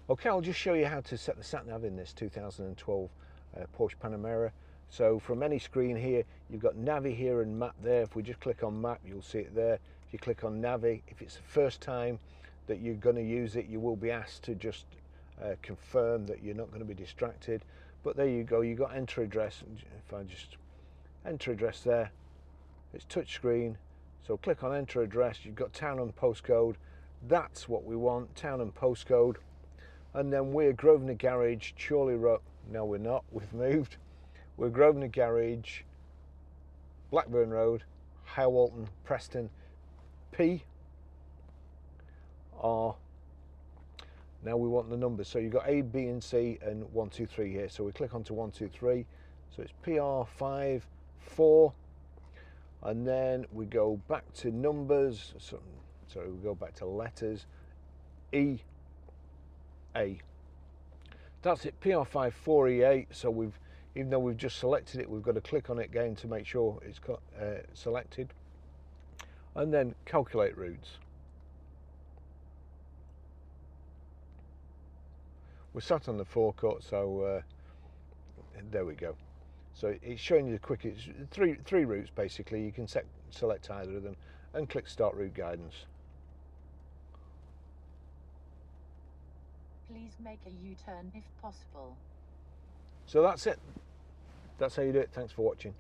Okay, I'll just show you how to set the sat-nav in this 2012 Porsche Panamera. So from any screen here, you've got Navi here and Map there. If we just click on Map, you'll see it there. If you click on Navi, if it's the first time that you're going to use it, you will be asked to just confirm that you're not going to be distracted. But there you go, you've got Enter Address. If I just enter address there, it's touch screen. So click on Enter Address, you've got town and postcode. That's what we want, town and postcode. And then we're Grosvenor Garage, Chorley Road. No, we're not. We've moved. We're Grosvenor Garage, Blackburn Road, Howalton, Preston, P, R. Now we want the numbers. So you've got A, B, and C, and 1, 2, 3 here. So we click onto 1, 2, 3. So it's PR 5, 4, and then we go back to numbers. Sorry, we go back to letters. E, A. That's it, PR54E8. So even though we've just selected it, we've got to click on it again to make sure it's got selected, and then calculate routes. We're sat on the forecourt, so there we go. So it's showing you the quickest three routes basically. You can select either of them and click Start Route Guidance. Please make a U-turn if possible. So that's it. That's how you do it. Thanks for watching.